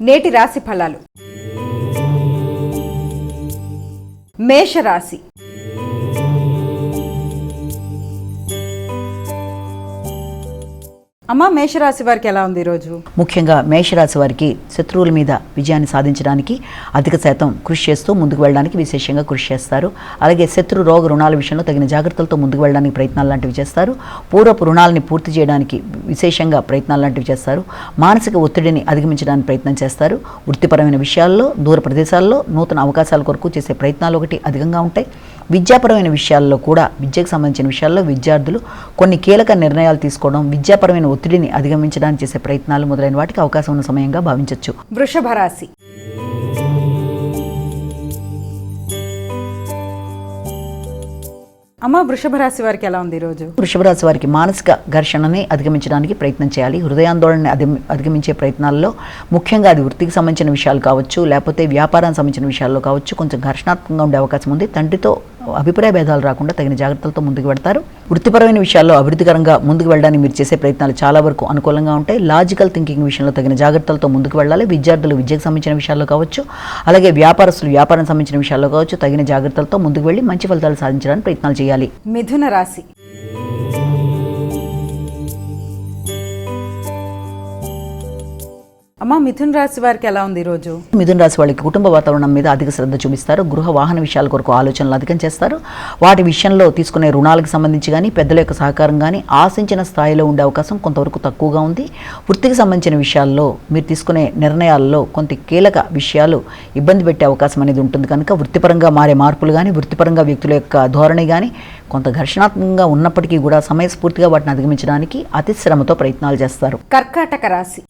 నేటి రాశి ఫలాలు. మేషరాశి. అమ్మ, మేషరాశి వారికి ఎలా ఉంది ఈరోజు? ముఖ్యంగా మేషరాశి వారికి శత్రువుల మీద విజయాన్ని సాధించడానికి అధిక శాతం కృషి చేస్తూ ముందుకు వెళ్ళడానికి విశేషంగా కృషి చేస్తారు. అలాగే శత్రు రోగ రుణాల విషయంలో తగిన జాగ్రత్తలతో ముందుకు వెళ్ళడానికి ప్రయత్నాలు లాంటివి చేస్తారు. పూర్వపు రుణాలని పూర్తి చేయడానికి విశేషంగా ప్రయత్నాలు లాంటివి చేస్తారు. మానసిక ఒత్తిడిని అధిగమించడానికి ప్రయత్నం చేస్తారు. వృత్తిపరమైన విషయాల్లో, దూర ప్రదేశాల్లో నూతన అవకాశాల కొరకు చేసే ప్రయత్నాలు ఒకటి అధికంగా ఉంటాయి. విద్యాపరమైన విషయాల్లో కూడా, విద్యకు సంబంధించిన విషయాల్లో విద్యార్థులు కొన్ని కీలక నిర్ణయాలు తీసుకోవడం, విద్యాపరమైన ఒత్తిడిని అధిగమించడానికి చేసే ప్రయత్నాలు మొదలైన వాటికి అవకాశం ఉన్న సమయంగా భావించవచ్చు. వృషభ రాశి. అమ్మ, వృషభ రాశి వారికి ఎలా ఉంది ఈరోజు? వృషభ రాశి వారికి మానసిక ఘర్షణని అధిగమించడానికి ప్రయత్నం చేయాలి. హృదయాందోళనని అధిగమించే ప్రయత్నాల్లో ముఖ్యంగా అది వృత్తికి సంబంధించిన విషయాలు కావచ్చు, లేకపోతే వ్యాపారానికి సంబంధించిన విషయాల్లో కావచ్చు, కొంచెం ఘర్షణాత్మకంగా ఉండే అవకాశం ఉంది. తండ్రితో అభిప్రాయ భేదాలు రాకుండా తగిన జాగ్రత్తలతో ముందుకు వెళ్తారు. వృత్తిపరమైన విషయాల్లో అభివృద్ధికరంగా ముందుకు వెళ్ళడానికి మీరు చేసే ప్రయత్నాలు చాలా వరకు అనుకూలంగా ఉంటాయి. లాజికల్ థింకింగ్ విషయంలో తగిన జాగ్రత్తలతో ముందుకు వెళ్ళాలి. విద్యార్థులు విద్యకు సంబంధించిన విషయాల్లో కావచ్చు, అలాగే వ్యాపారస్తులు వ్యాపారం సంబంధించిన విషయాల్లో కావచ్చు, తగిన జాగ్రత్తలతో ముందుకు వెళ్ళి మంచి ఫలితాలు సాధించడానికి ప్రయత్నాలు చేయాలి. మిథున రాశి. అమ్మ, మిథున రాశి వారికి ఎలా ఉంది ఈరోజు? మిథున రాశి వాళ్ళకి కుటుంబ వాతావరణం మీద అధిక శ్రద్ధ చూపిస్తారు. గృహ వాహన విషయాల కొరకు ఆలోచనలు అధికం చేస్తారు. వాటి విషయంలో తీసుకునే రుణాలకు సంబంధించి కానీ, పెద్దల యొక్క సహకారం కానీ ఆశించిన స్థాయిలో ఉండే అవకాశం కొంతవరకు తక్కువగా ఉంది. వృత్తికి సంబంధించిన విషయాల్లో మీరు తీసుకునే నిర్ణయాల్లో కొంత కీలక విషయాలు ఇబ్బంది పెట్టే అవకాశం అనేది ఉంటుంది. కనుక వృత్తిపరంగా మారే మార్పులు కానీ, వృత్తిపరంగా వ్యక్తుల యొక్క ధోరణి కానీ కొంత ఘర్షణాత్మకంగా ఉన్నప్పటికీ కూడా సమయస్ఫూర్తిగా వాటిని అధిగమించడానికి అతి శ్రమతో ప్రయత్నాలు చేస్తారు. కర్కాటక రాశి.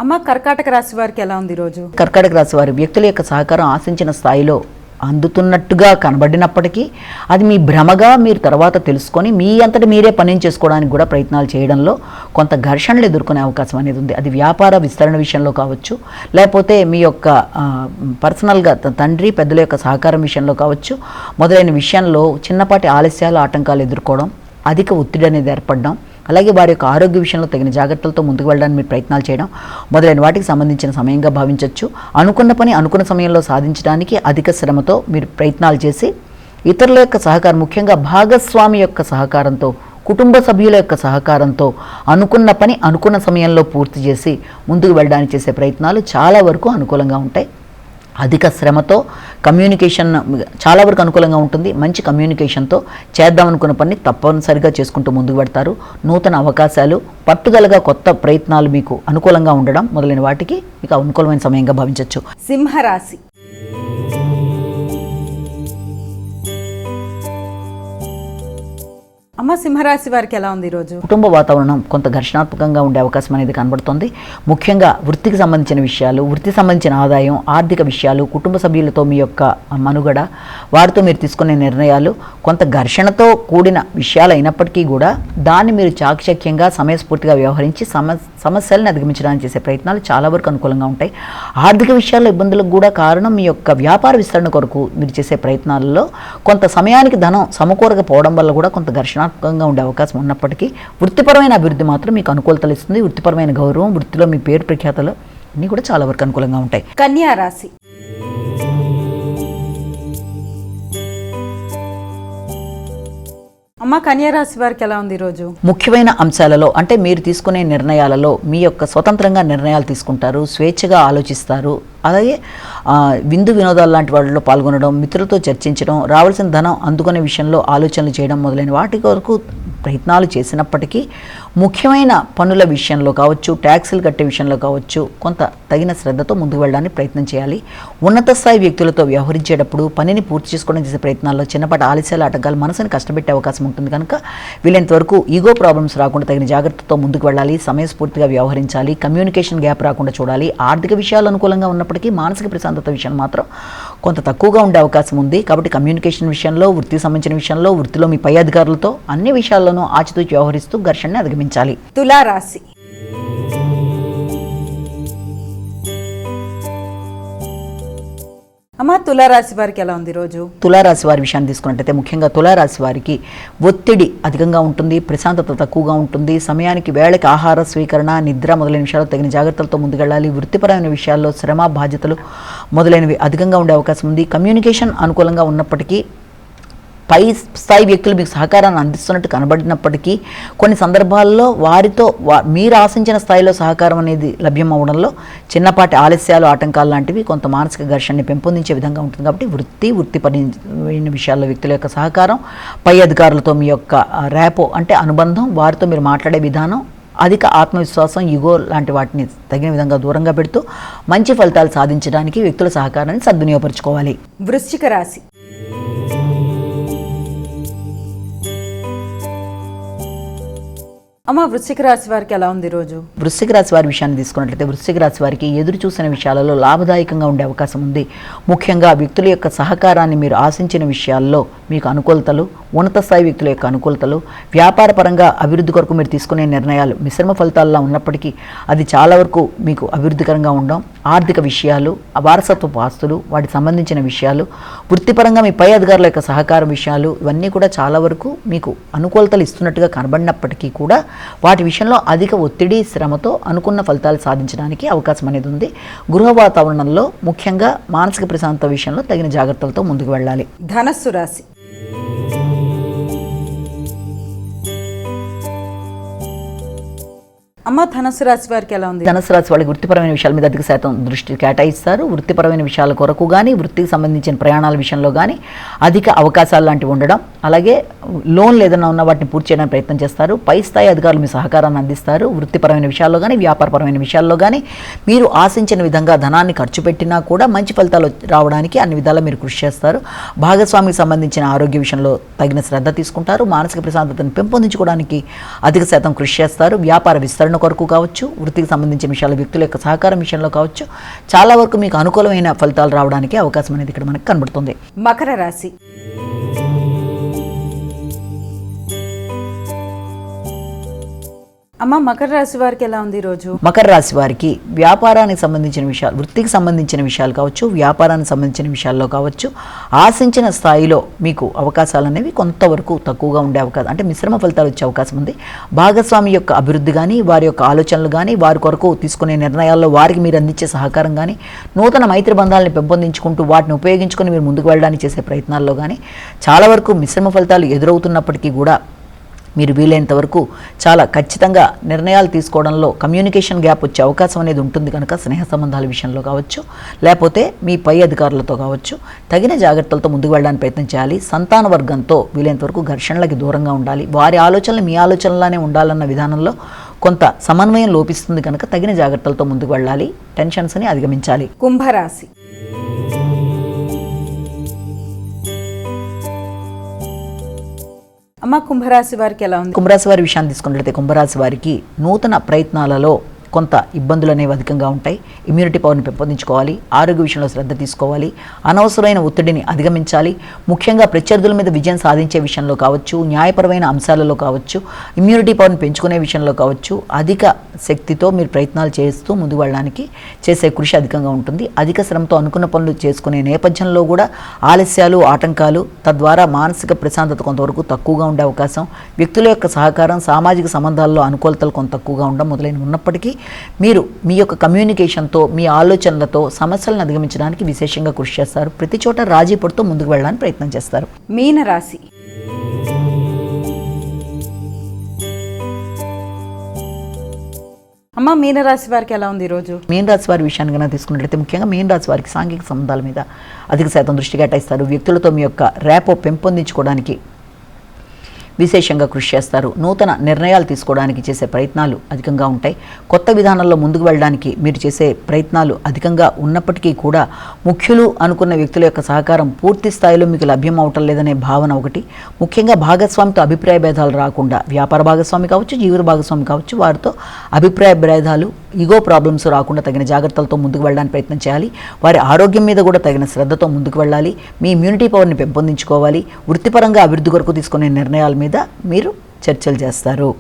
అమ్మ, కర్కాటక రాశి వారికి ఎలా ఉంది ఈరోజు? కర్కాటక రాశి వారి వ్యక్తుల యొక్క సహకారం ఆశించిన స్థాయిలో అందుతున్నట్టుగా కనబడినప్పటికీ అది మీ భ్రమగా మీరు తర్వాత తెలుసుకొని మీ అంతటి మీరే పనిని చేసుకోవడానికి కూడా ప్రయత్నాలు చేయడంలో కొంత ఘర్షణలు ఎదుర్కొనే అవకాశం అనేది ఉంది. అది వ్యాపార విస్తరణ విషయంలో కావచ్చు, లేకపోతే మీ యొక్క పర్సనల్గా తండ్రి పెద్దల యొక్క సహకారం విషయంలో కావచ్చు, మొదలైన విషయంలో చిన్నపాటి ఆలస్యాలు, ఆటంకాలు ఎదుర్కోవడం, అధిక ఒత్తిడి అనేది ఏర్పడడం, అలాగే వారి యొక్క ఆరోగ్య విషయంలో తగిన జాగ్రత్తలతో ముందుకు వెళ్ళడానికి మీరు ప్రయత్నాలు చేయడం మొదలైన వాటికి సంబంధించిన సమయంగా భావించవచ్చు. అనుకున్న పని అనుకున్న సమయంలో సాధించడానికి అధిక శ్రమతో మీరు ప్రయత్నాలు చేసి ఇతరుల యొక్క సహకారం, ముఖ్యంగా భాగస్వామి యొక్క సహకారంతో, కుటుంబ సభ్యుల యొక్క సహకారంతో అనుకున్న పని అనుకున్న సమయంలో పూర్తి చేసి ముందుకు వెళ్ళడానికి చేసే ప్రయత్నాలు చాలా వరకు అనుకూలంగా ఉంటాయి. అధిక శ్రమతో కమ్యూనికేషన్ చాలా వరకు అనుకూలంగా ఉంటుంది. మంచి కమ్యూనికేషన్తో చేద్దామనుకున్న పని తప్పనిసరిగా చేసుకుంటూ ముందుకు పెడతారు. నూతన అవకాశాలు, పట్టుదలగా కొత్త ప్రయత్నాలు మీకు అనుకూలంగా ఉండడం మొదలైన వాటికి మీకు అనుకూలమైన సమయంగా భావించవచ్చు. సింహరాశి. అమ్మ, సింహరాశి వారికి ఎలా ఉంది ఈరోజు? కుటుంబ వాతావరణం కొంత ఘర్షణాత్మకంగా ఉండే అవకాశం అనేది కనబడుతుంది. ముఖ్యంగా వృత్తికి సంబంధించిన విషయాలు, వృత్తి సంబంధించిన ఆదాయం, ఆర్థిక విషయాలు, కుటుంబ సభ్యులతో మీ యొక్క మనుగడ, వారితో మీరు తీసుకునే నిర్ణయాలు కొంత ఘర్షణతో కూడిన విషయాలు అయినప్పటికీ కూడా దాన్ని మీరు చాకచక్యంగా సమయస్ఫూర్తిగా వ్యవహరించి సమస్యలను అధిగమించడానికి చేసే ప్రయత్నాలు చాలా వరకు అనుకూలంగా ఉంటాయి. ఆర్థిక విషయాల్లో ఇబ్బందులకు కూడా కారణం మీ యొక్క వ్యాపార విస్తరణ కొరకు మీరు చేసే ప్రయత్నాలలో కొంత సమయానికి ధనం సమకూరకపోవడం వల్ల కూడా కొంత ఘర్షణాత్మకంగా ఉండే అవకాశం ఉన్నప్పటికీ వృత్తిపరమైన అభివృద్ధి మాత్రం మీకు అనుకూలతలు ఇస్తుంది. వృత్తిపరమైన గౌరవం, వృత్తిలో మీ పేరు ప్రఖ్యాతలు అన్నీ కూడా చాలా వరకు అనుకూలంగా ఉంటాయి. కన్యా రాశి. అమ్మ, కన్యా రాశి వారికి ఎలా ఉంది ఈరోజు? ముఖ్యమైన అంశాలలో అంటే మీరు తీసుకునే నిర్ణయాలలో మీ యొక్క స్వతంత్రంగా నిర్ణయాలు తీసుకుంటారు, స్వేచ్ఛగా ఆలోచిస్తారు. అలాగే విందు వినోదాలు లాంటి వాటిలో పాల్గొనడం, మిత్రులతో చర్చించడం, రావాల్సిన ధనం అందుకునే విషయంలో ఆలోచనలు చేయడం మొదలైన వాటి వరకు ప్రయత్నాలు చేసినప్పటికీ ముఖ్యమైన పనుల విషయంలో కావచ్చు, ట్యాక్సులు కట్టే విషయంలో కావచ్చు కొంత తగిన శ్రద్ధతో ముందుకు వెళ్ళడానికి ప్రయత్నం చేయాలి. ఉన్నత స్థాయి వ్యక్తులతో వ్యవహరించేటప్పుడు పనిని పూర్తి చేసుకోవడం చేసే ప్రయత్నాల్లో చిన్నపాటి ఆలస్యాలు, ఆటంకాలు మనసుని కష్టపెట్టే అవకాశం ఉంటుంది. కనుక వీలైనంత వరకు ఈగో ప్రాబ్లమ్స్ రాకుండా తగిన జాగ్రత్తతో ముందుకు వెళ్ళాలి. సమయస్ఫూర్తిగా వ్యవహరించాలి. కమ్యూనికేషన్ గ్యాప్ రాకుండా చూడాలి. ఆర్థిక విషయాలు అనుకూలంగా ఉన్నప్పటికీ మానసిక ప్రశాంతత విషయం మాత్రం కొంత తక్కువగా ఉండే అవకాశం ఉంది. కాబట్టి కమ్యూనికేషన్ విషయంలో, వృత్తికి సంబంధించిన విషయంలో, వృత్తిలో మీ పై అధికారులతో అన్ని విషయాల్లోనూ ఆచితూచి వ్యవహరిస్తూ ఘర్షణని అధిగమించాలి. తులారాశి. అమ్మ తులారాశి వారికి ఎలా ఉంది ఈరోజు? తులారాశి వారి విషయాన్ని తీసుకున్నట్టయితే ముఖ్యంగా తులారాశి వారికి ఒత్తిడి అధికంగా ఉంటుంది, ప్రశాంతత తక్కువగా ఉంటుంది. సమయానికి వేళకి ఆహార స్వీకరణ, నిద్ర మొదలైన విషయాల్లో తగిన జాగ్రత్తలతో ముందుకెళ్ళాలి. వృత్తిపరమైన విషయాల్లో శ్రమ, బాధ్యతలు మొదలైనవి అధికంగా ఉండే అవకాశం ఉంది. కమ్యూనికేషన్ అనుకూలంగా ఉన్నప్పటికీ పై స్థాయి వ్యక్తులు మీకు సహకారాన్ని అందిస్తున్నట్టు కనబడినప్పటికీ కొన్ని సందర్భాల్లో వారితో మీరు ఆశించిన స్థాయిలో సహకారం అనేది లభ్యం అవ్వడంలో చిన్నపాటి ఆలస్యాలు, ఆటంకాలు లాంటివి కొంత మానసిక ఘర్షణని పెంపొందించే విధంగా ఉంటుంది. కాబట్టి వృత్తిపరమైన విషయాల్లో వ్యక్తుల యొక్క సహకారం, పై అధికారులతో మీ యొక్క ర్యాపో అంటే అనుబంధం, వారితో మీరు మాట్లాడే విధానం, అధిక ఆత్మవిశ్వాసం, ఇగో లాంటి వాటిని తగిన విధంగా దూరంగా పెడుతూ మంచి ఫలితాలు సాధించడానికి వ్యక్తుల సహకారాన్ని సద్వినియోగపరచుకోవాలి. వృశ్చిక రాశి. అమ్మ వృశ్చిక రాశి వారికి ఎలా ఉంది ఈరోజు? వృశ్చిక రాశి వారి విషయాన్ని తీసుకున్నట్లయితే వృశ్చిక రాశి వారికి ఎదురు చూసిన విషయాలలో లాభదాయకంగా ఉండే అవకాశం ఉంది. ముఖ్యంగా వ్యక్తుల యొక్క సహకారాన్ని మీరు ఆశించిన విషయాల్లో మీకు అనుకూలతలు, ఉన్నత స్థాయి వ్యక్తుల యొక్క అనుకూలతలు, వ్యాపారపరంగా అభివృద్ధి కొరకు మీరు తీసుకునే నిర్ణయాలు మిశ్రమ ఫలితాల్లో ఉన్నప్పటికీ అది చాలా వరకు మీకు అభివృద్ధికరంగా ఉండడం. ఆర్థిక విషయాలు, వారసత్వపు ఆస్తులు, వాటికి సంబంధించిన విషయాలు, వృత్తిపరంగా మీ పై అధికారుల యొక్క సహకారం విషయాలు, ఇవన్నీ కూడా చాలా వరకు మీకు అనుకూలతలు ఇస్తున్నట్టుగా కనబడినప్పటికీ కూడా వాటి విషయంలో అధిక ఒత్తిడి, శ్రమతో అనుకున్న ఫలితాలు సాధించడానికి అవకాశం అనేది ఉంది. గృహ వాతావరణంలో ముఖ్యంగా మానసిక ప్రశాంతత విషయంలో తగిన జాగ్రత్తలతో ముందుకు వెళ్ళాలి. ధనస్సు రాశి. అమ్మ ధనస్సు రాశి వారికి ఎలా ఉంది? ధనుసు రాశి వాళ్ళకి వృత్తిపరమైన విషయాల మీద అధిక శాతం దృష్టి కేటాయిస్తారు. వృత్తిపరమైన విషయాల కొరకు కానీ, వృత్తికి సంబంధించిన ప్రయాణాల విషయంలో కానీ అధిక అవకాశాలు లాంటివి ఉండడం, అలాగే లోన్లు ఏదైనా ఉన్న వాటిని పూర్తి చేయడానికి ప్రయత్నం చేస్తారు. పై స్థాయి అధికారులు మీ సహకారాన్ని అందిస్తారు. వృత్తిపరమైన విషయాల్లో కానీ, వ్యాపారపరమైన విషయాల్లో కానీ మీరు ఆశించిన విధంగా ధనాన్ని ఖర్చు పెట్టినా కూడా మంచి ఫలితాలు రావడానికి అన్ని విధాలా మీరు కృషి చేస్తారు. భాగస్వామికి సంబంధించిన ఆరోగ్య విషయంలో తగిన శ్రద్ధ తీసుకుంటారు. మానసిక ప్రశాంతతను పెంపొందించుకోవడానికి అధిక శాతం కృషి చేస్తారు. వ్యాపార విస్తరణ కొరకు కావచ్చు, వృత్తికి సంబంధించిన విషయాలు, వ్యక్తుల యొక్క సహకారం విషయంలో కావచ్చు, చాలా వరకు మీకు అనుకూలమైన ఫలితాలు రావడానికి అవకాశం అనేది ఇక్కడ మనకు కనబడుతుంది. మకర రాశి. అమ్మ మకర రాశి వారికి ఎలా ఉంది ఈరోజు? మకర రాశి వారికి వ్యాపారానికి సంబంధించిన విషయాలు, వృత్తికి సంబంధించిన విషయాలు కావచ్చు, వ్యాపారానికి సంబంధించిన విషయాల్లో కావచ్చు, ఆశించిన స్థాయిలో మీకు అవకాశాలు అనేవి కొంతవరకు తక్కువగా ఉండే అవకాశం, అంటే మిశ్రమ ఫలితాలు వచ్చే అవకాశం ఉంది. భాగస్వామి యొక్క అభివృద్ధి కానీ, వారి యొక్క ఆలోచనలు కానీ, వారి కొరకు తీసుకునే నిర్ణయాల్లో వారికి మీరు అందించే సహకారం కానీ, నూతన మైత్రి బంధాలను పెంపొందించుకుంటూ వాటిని ఉపయోగించుకొని మీరు ముందుకు వెళ్ళడానికి చేసే ప్రయత్నాల్లో కానీ చాలా వరకు మిశ్రమ ఫలితాలు ఎదురవుతున్నప్పటికీ కూడా మీరు వీలైనంత వరకు చాలా ఖచ్చితంగా నిర్ణయాలు తీసుకోవడంలో కమ్యూనికేషన్ గ్యాప్ వచ్చే అవకాశం అనేది ఉంటుంది. కనుక స్నేహ సంబంధాల విషయంలో కావచ్చు, లేకపోతే మీ పై అధికారులతో కావచ్చు, తగిన జాగ్రత్తలతో ముందుకు వెళ్ళడానికి ప్రయత్నం చేయాలి. సంతాన వర్గంతో వీలైనంత వరకు ఘర్షణలకి దూరంగా ఉండాలి. వారి ఆలోచనలు మీ ఆలోచనలానే ఉండాలన్న విధానంలో కొంత సమన్వయం లోపిస్తుంది. కనుక తగిన జాగ్రత్తలతో ముందుకు వెళ్ళాలి. టెన్షన్స్ని అధిగమించాలి. కుంభరాశి. అమ్మ కుంభరాశి వారికి ఎలా ఉంది? కుంభరాశి వారి విషయాన్ని తీసుకున్నట్లయితే కుంభరాశి వారికి నూతన ప్రయత్నాలలో కొంత ఇబ్బందులు అనేవి అధికంగా ఉంటాయి. ఇమ్యూనిటీ పవర్ని పెంపొందించుకోవాలి. ఆరోగ్య విషయంలో శ్రద్ధ తీసుకోవాలి. అనవసరమైన ఒత్తిడిని అధిగమించాలి. ముఖ్యంగా ప్రత్యర్థుల మీద విజయం సాధించే విషయంలో కావచ్చు, న్యాయపరమైన అంశాలలో కావచ్చు, ఇమ్యూనిటీ పవర్ని పెంచుకునే విషయంలో కావచ్చు, అధిక శక్తితో మీరు ప్రయత్నాలు చేస్తూ ముందుకు వెళ్ళడానికి చేసే కృషి అధికంగా ఉంటుంది. అధిక శ్రమతో అనుకున్న పనులు చేసుకునే నేపథ్యంలో కూడా ఆలస్యాలు, ఆటంకాలు, తద్వారా మానసిక ప్రశాంతత కొంతవరకు తక్కువగా ఉండే అవకాశం, వ్యక్తుల యొక్క సహకారం, సామాజిక సంబంధాల్లో అనుకూలతలు కొంత తక్కువగా ఉండడం మొదలైనవి ఉన్నప్పటికీ మీరు మీ యొక్క కమ్యూనికేషన్తో, మీ ఆలోచనలతో సమస్యలను అధిగమించడానికి విశేషంగా కృషి చేస్తారు. ప్రతి చోట రాజీ పడుతూ ముందుకు వెళ్ళడానికి ప్రయత్నం చేస్తారు. మీన రాశి. అమ్మ మీనరాశి వారికి ఎలా ఉంది ఈరోజు? మీనరాశి వారి విషయాన్ని కనుక తీసుకున్నట్లయితే ముఖ్యంగా మీనరాశి వారికి సాంఘిక సంబంధాల మీద అధిక శాతం దృష్టి కేటాయిస్తారు. వ్యక్తులతో మీ యొక్క ర్యాపో పెంపొందించుకోవడానికి విశేషంగా కృషి చేస్తారు. నూతన నిర్ణయాలు తీసుకోవడానికి చేసే ప్రయత్నాలు అధికంగా ఉంటాయి. కొత్త విధానంలో ముందుకు వెళ్ళడానికి మీరు చేసే ప్రయత్నాలు అధికంగా ఉన్నప్పటికీ కూడా ముఖ్యులు అనుకున్న వ్యక్తుల యొక్క సహకారం పూర్తి స్థాయిలో మీకు లభ్యం అవటం లేదనే భావన ఒకటి. ముఖ్యంగా భాగస్వామితో అభిప్రాయ భేదాలు రాకుండా, వ్యాపార భాగస్వామి కావచ్చు, జీవిత భాగస్వామి కావచ్చు, వారితో అభిప్రాయ భేదాలు, ఈగో ప్రాబ్లమ్స్ రాకుండా తగిన జాగ్రత్తలతో ముందుకు వెళ్ళడానికి ప్రయత్నం చేయాలి. వారి ఆరోగ్యం మీద కూడా తగిన శ్రద్ధతో ముందుకు వెళ్ళాలి. మీ ఇమ్యూనిటీ పవర్ని పెంపొందించుకోవాలి. వృత్తిపరంగా అభివృద్ధి కొరకు తీసుకునే నిర్ణయాల మీద మీరు చర్చలు చేస్తారు.